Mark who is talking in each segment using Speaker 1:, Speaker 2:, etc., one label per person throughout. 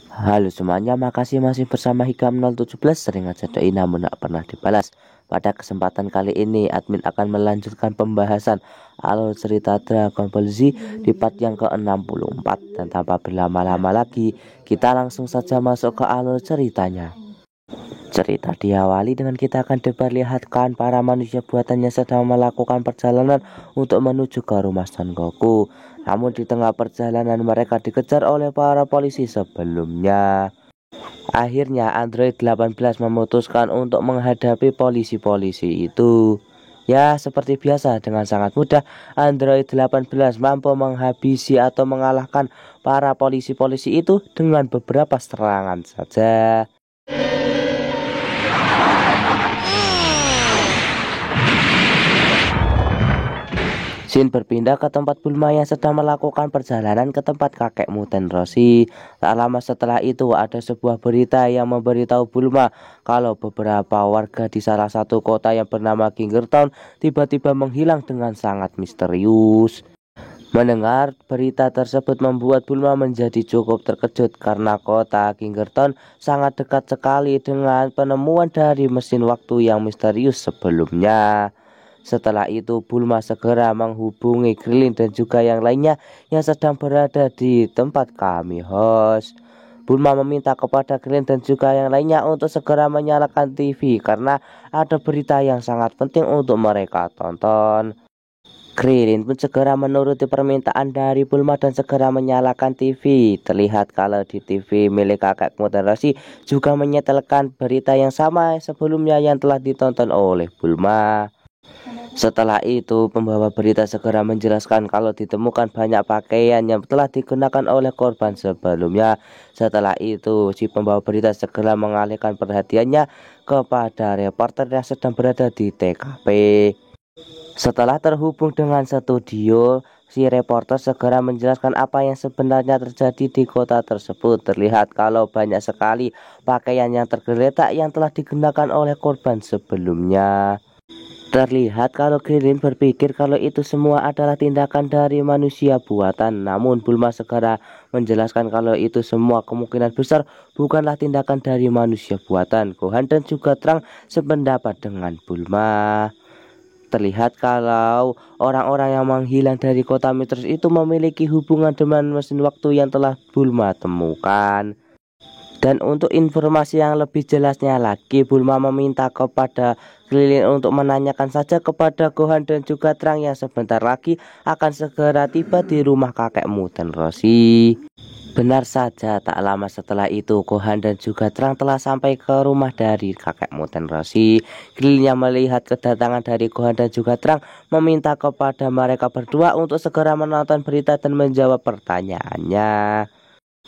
Speaker 1: Halo semuanya, makasih masih bersama Hikam 017. Sering aja doi namun tak pernah dibalas. Pada kesempatan kali ini admin akan melanjutkan pembahasan alur cerita Dragon Ball Z di part yang ke-64. Dan tanpa berlama-lama lagi, kita langsung saja masuk ke alur ceritanya. Cerita diawali dengan kita akan diperlihatkan para manusia buatannya sedang melakukan perjalanan untuk menuju ke rumah Son Goku. Namun di tengah perjalanan mereka dikejar oleh para polisi sebelumnya. Akhirnya Android 18 memutuskan untuk menghadapi polisi-polisi itu. Ya, seperti biasa dengan sangat mudah Android 18 mampu menghabisi atau mengalahkan para polisi-polisi itu dengan beberapa serangan saja. Shin berpindah ke tempat Bulma yang sedang melakukan perjalanan ke tempat kakekmu Tenroshi. Tak lama setelah itu ada sebuah berita yang memberitahu Bulma kalau beberapa warga di salah satu kota yang bernama Kingertown tiba-tiba menghilang dengan sangat misterius. Mendengar berita tersebut membuat Bulma menjadi cukup terkejut karena kota Kingertown sangat dekat sekali dengan penemuan dari mesin waktu yang misterius sebelumnya. Setelah itu Bulma segera menghubungi Krillin dan juga yang lainnya yang sedang berada di tempat kami host. Bulma meminta kepada Krillin dan juga yang lainnya untuk segera menyalakan TV karena ada berita yang sangat penting untuk mereka tonton. Krillin pun segera menuruti permintaan dari Bulma dan segera menyalakan TV. Terlihat kalau di TV milik kakekmu Tenroshi juga menyetelkan berita yang sama sebelumnya yang telah ditonton oleh Bulma. Setelah itu, pembawa berita segera menjelaskan kalau ditemukan banyak pakaian yang telah digunakan oleh korban sebelumnya. Setelah itu, si pembawa berita segera mengalihkan perhatiannya kepada reporter yang sedang berada di TKP. Setelah terhubung dengan studio, si reporter segera menjelaskan apa yang sebenarnya terjadi di kota tersebut. Terlihat kalau banyak sekali pakaian yang tergeletak yang telah digunakan oleh korban sebelumnya. Terlihat kalau Krillin berpikir kalau itu semua adalah tindakan dari manusia buatan. Namun Bulma segera menjelaskan kalau itu semua kemungkinan besar bukanlah tindakan dari manusia buatan. Gohan dan juga Trunks sependapat dengan Bulma. Terlihat kalau orang-orang yang menghilang dari kota Mitros itu memiliki hubungan dengan mesin waktu yang telah Bulma temukan. Dan untuk informasi yang lebih jelasnya lagi, Bulma meminta kepada Krillin untuk menanyakan saja kepada Gohan dan juga Trunks yang sebentar lagi akan segera tiba di rumah kakekmu Tenroshi. Benar saja, tak lama setelah itu Gohan dan juga Trunks telah sampai ke rumah dari kakekmu Tenroshi. Krillin yang melihat kedatangan dari Gohan dan juga Trunks meminta kepada mereka berdua untuk segera menonton berita dan menjawab pertanyaannya.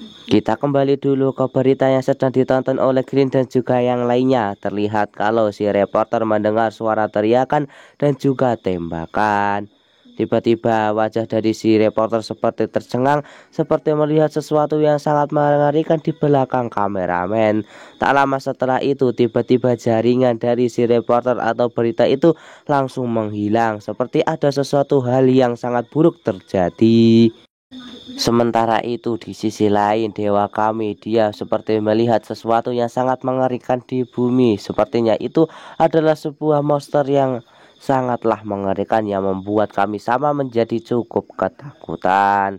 Speaker 1: Kita kembali dulu ke berita yang sedang ditonton oleh Green dan juga yang lainnya. Terlihat kalau si reporter mendengar suara teriakan dan juga tembakan. Tiba-tiba wajah dari si reporter seperti tercengang, seperti melihat sesuatu yang sangat mengerikan di belakang kameramen. Tak lama setelah itu, tiba-tiba jaringan dari si reporter atau berita itu langsung menghilang, seperti ada sesuatu hal yang sangat buruk terjadi. Sementara itu di sisi lain dewa kami dia seperti melihat sesuatu yang sangat mengerikan di bumi. Sepertinya itu adalah sebuah monster yang sangatlah mengerikan yang membuat kami sama menjadi cukup ketakutan.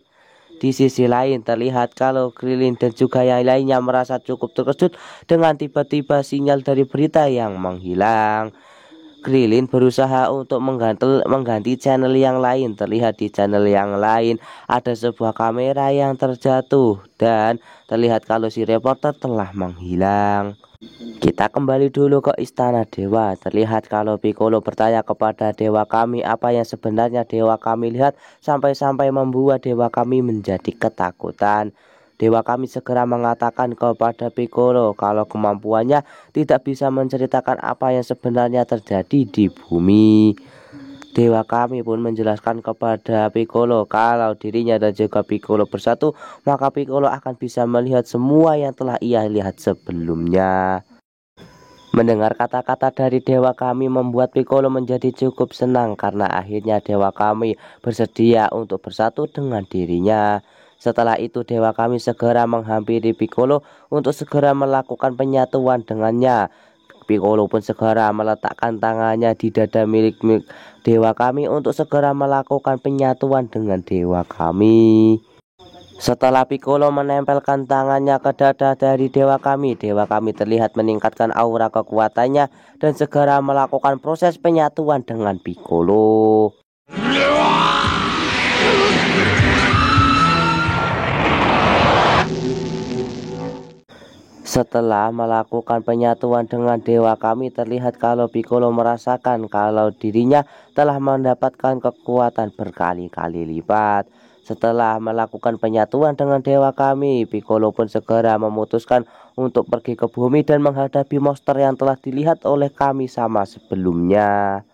Speaker 1: Di sisi lain terlihat kalau Krillin dan juga yang lainnya merasa cukup terkejut dengan tiba-tiba sinyal dari berita yang menghilang. Krillin berusaha untuk mengganti channel yang lain. Terlihat di channel yang lain ada sebuah kamera yang terjatuh dan terlihat kalau si reporter telah menghilang. Kita kembali dulu ke istana dewa. Terlihat kalau Piccolo bertanya kepada dewa kami apa yang sebenarnya dewa kami lihat sampai-sampai membuat dewa kami menjadi ketakutan. Dewa kami segera mengatakan kepada Piccolo kalau kemampuannya tidak bisa menceritakan apa yang sebenarnya terjadi di bumi. Dewa kami pun menjelaskan kepada Piccolo kalau dirinya dan juga Piccolo bersatu, maka Piccolo akan bisa melihat semua yang telah ia lihat sebelumnya. Mendengar kata-kata dari dewa kami membuat Piccolo menjadi cukup senang karena akhirnya dewa kami bersedia untuk bersatu dengan dirinya. Setelah itu dewa kami segera menghampiri Piccolo untuk segera melakukan penyatuan dengannya. Piccolo pun segera meletakkan tangannya di dada milik dewa kami untuk segera melakukan penyatuan dengan dewa kami. Setelah Piccolo menempelkan tangannya ke dada dari dewa kami terlihat meningkatkan aura kekuatannya dan segera melakukan proses penyatuan dengan Piccolo. Setelah melakukan penyatuan dengan dewa kami, terlihat kalau Piccolo merasakan kalau dirinya telah mendapatkan kekuatan berkali-kali lipat. Setelah melakukan penyatuan dengan dewa kami, Piccolo pun segera memutuskan untuk pergi ke bumi dan menghadapi monster yang telah dilihat oleh kami sama sebelumnya.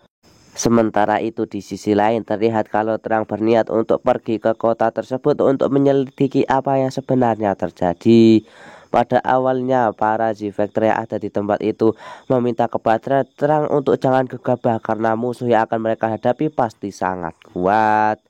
Speaker 1: Sementara itu di sisi lain terlihat kalau Terang berniat untuk pergi ke kota tersebut untuk menyelidiki apa yang sebenarnya terjadi. Pada awalnya para Z-Factor yang ada di tempat itu meminta kepada Terang untuk jangan gegabah karena musuh yang akan mereka hadapi pasti sangat kuat.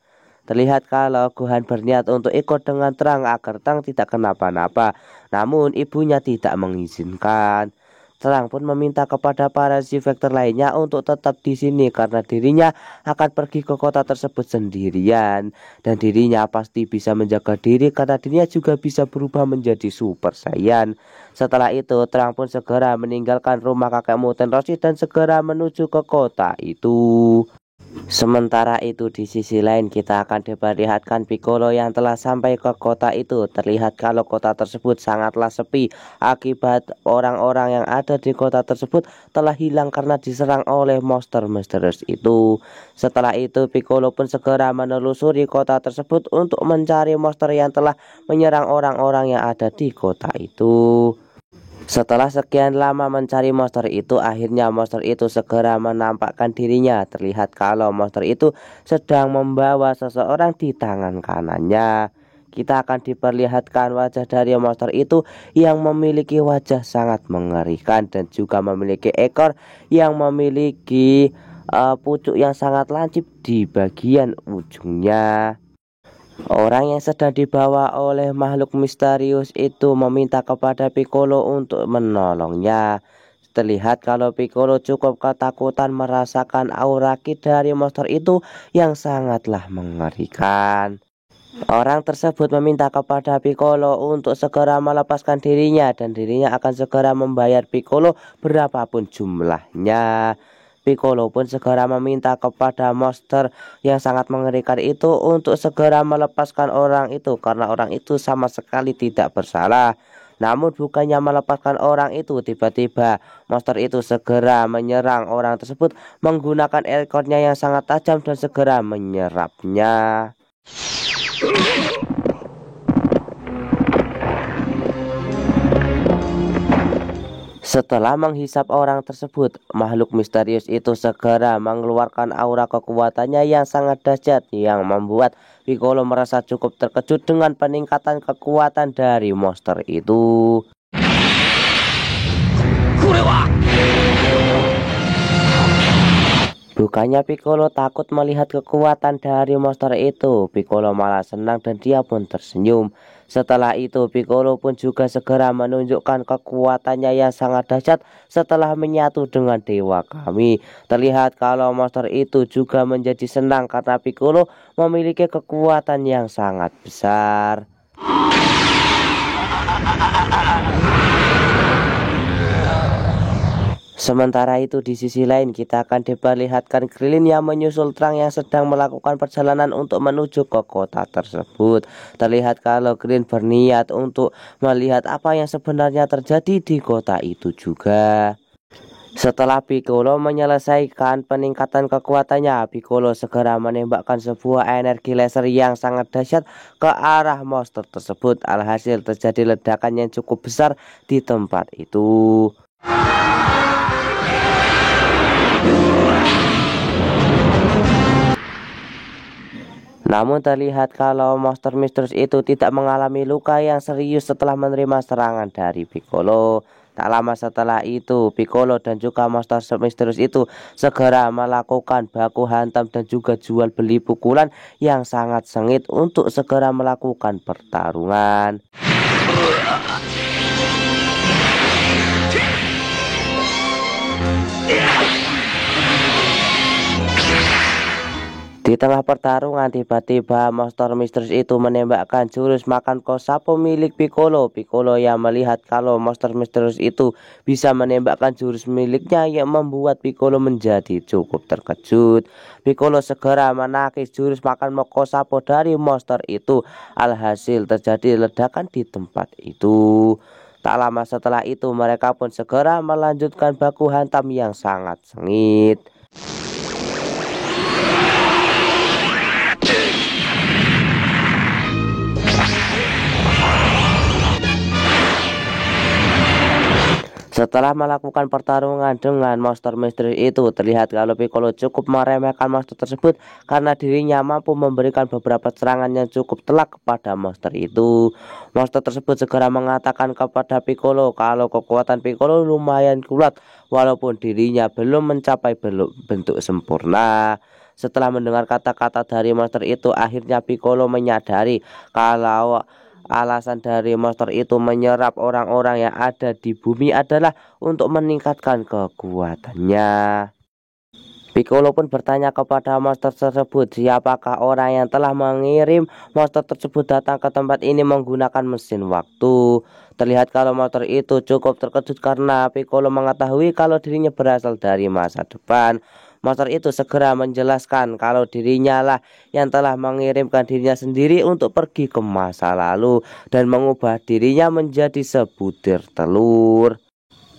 Speaker 1: Terlihat kalau Gohan berniat untuk ikut dengan Terang agar Terang tidak kenapa-napa, namun ibunya tidak mengizinkan. Terang pun meminta kepada para Z-Factor lainnya untuk tetap di sini karena dirinya akan pergi ke kota tersebut sendirian dan dirinya pasti bisa menjaga diri karena dirinya juga bisa berubah menjadi Super Saiyan. Setelah itu Terang pun segera meninggalkan rumah kakek Muten Roshi dan segera menuju ke kota itu. Sementara itu di sisi lain kita akan diperlihatkan Piccolo yang telah sampai ke kota itu. Terlihat kalau kota tersebut sangatlah sepi akibat orang-orang yang ada di kota tersebut telah hilang karena diserang oleh monster misterius itu. Setelah itu Piccolo pun segera menelusuri kota tersebut untuk mencari monster yang telah menyerang orang-orang yang ada di kota itu. Setelah sekian lama mencari monster itu, akhirnya monster itu segera menampakkan dirinya. Terlihat kalau monster itu sedang membawa seseorang di tangan kanannya. Kita akan diperlihatkan wajah dari monster itu yang memiliki wajah sangat mengerikan dan juga memiliki ekor yang memiliki pucuk yang sangat lancip di bagian ujungnya. Orang yang sedang dibawa oleh makhluk misterius itu meminta kepada Piccolo untuk menolongnya. Terlihat kalau Piccolo cukup ketakutan merasakan aura ki dari monster itu yang sangatlah mengerikan. Orang tersebut meminta kepada Piccolo untuk segera melepaskan dirinya dan dirinya akan segera membayar Piccolo berapapun jumlahnya. Piccolo pun segera meminta kepada monster yang sangat mengerikan itu untuk segera melepaskan orang itu karena orang itu sama sekali tidak bersalah. Namun bukannya melepaskan orang itu, tiba-tiba monster itu segera menyerang orang tersebut menggunakan ekornya yang sangat tajam dan segera menyerapnya. Setelah menghisap orang tersebut, makhluk misterius itu segera mengeluarkan aura kekuatannya yang sangat dahsyat yang membuat Piccolo merasa cukup terkejut dengan peningkatan kekuatan dari monster itu. Bukannya Piccolo takut melihat kekuatan dari monster itu, Piccolo malah senang dan dia pun tersenyum. Setelah itu Piccolo pun juga segera menunjukkan kekuatannya yang sangat dahsyat setelah menyatu dengan dewa kami. Terlihat kalau monster itu juga menjadi senang karena Piccolo memiliki kekuatan yang sangat besar. Sementara itu di sisi lain kita akan diperlihatkan Krillin yang menyusul Trunks yang sedang melakukan perjalanan untuk menuju ke kota tersebut. Terlihat kalau Krillin berniat untuk melihat apa yang sebenarnya terjadi di kota itu juga. Setelah Piccolo menyelesaikan peningkatan kekuatannya, Piccolo segera menembakkan sebuah energi laser yang sangat dahsyat ke arah monster tersebut. Alhasil terjadi ledakan yang cukup besar di tempat itu. Namun terlihat kalau monster misterius itu tidak mengalami luka yang serius setelah menerima serangan dari Piccolo. Tak lama setelah itu, Piccolo dan juga monster misterius itu segera melakukan baku hantam dan juga jual beli pukulan yang sangat sengit untuk segera melakukan pertarungan. Di tengah pertarungan, tiba-tiba monster misterius itu menembakkan jurus makan Kosapo milik Piccolo. Piccolo yang melihat kalau monster misterius itu bisa menembakkan jurus miliknya yang membuat Piccolo menjadi cukup terkejut. Piccolo segera menakis jurus makan Kosapo dari monster itu. Alhasil terjadi ledakan di tempat itu. Tak lama setelah itu mereka pun segera melanjutkan baku hantam yang sangat sengit. Setelah melakukan pertarungan dengan monster misteri itu, terlihat kalau Piccolo cukup meremehkan monster tersebut karena dirinya mampu memberikan beberapa serangan yang cukup telak kepada monster itu. Monster tersebut segera mengatakan kepada Piccolo kalau kekuatan Piccolo lumayan kuat walaupun dirinya belum mencapai bentuk sempurna. Setelah mendengar kata-kata dari monster itu, akhirnya Piccolo menyadari kalau alasan dari monster itu menyerap orang-orang yang ada di bumi adalah untuk meningkatkan kekuatannya. Piccolo pun bertanya kepada monster tersebut, siapakah orang yang telah mengirim monster tersebut datang ke tempat ini menggunakan mesin waktu. Terlihat kalau monster itu cukup terkejut karena Piccolo mengetahui kalau dirinya berasal dari masa depan. Monster itu segera menjelaskan kalau dirinya lah yang telah mengirimkan dirinya sendiri untuk pergi ke masa lalu dan mengubah dirinya menjadi sebutir telur.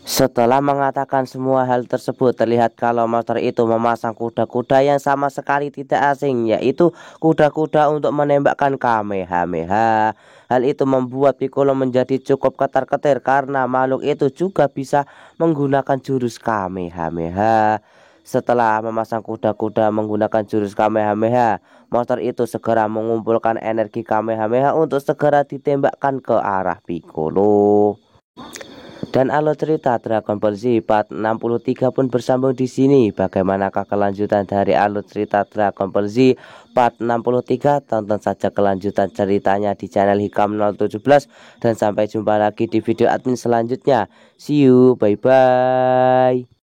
Speaker 1: Setelah mengatakan semua hal tersebut, terlihat kalau monster itu memasang kuda-kuda yang sama sekali tidak asing, yaitu kuda-kuda untuk menembakkan Kamehameha. Hal itu membuat Piccolo menjadi cukup ketar-ketir karena makhluk itu juga bisa menggunakan jurus Kamehameha. Setelah memasang kuda-kuda menggunakan jurus Kamehameha, monster itu segera mengumpulkan energi Kamehameha untuk segera ditembakkan ke arah Piccolo. Dan alur cerita Dragon Ball Z part 63 pun bersambung di sini. Bagaimanakah kelanjutan dari alur cerita Dragon Ball Z part 63? Tonton saja kelanjutan ceritanya di channel Hikam 017 dan sampai jumpa lagi di video admin selanjutnya. See you, bye bye.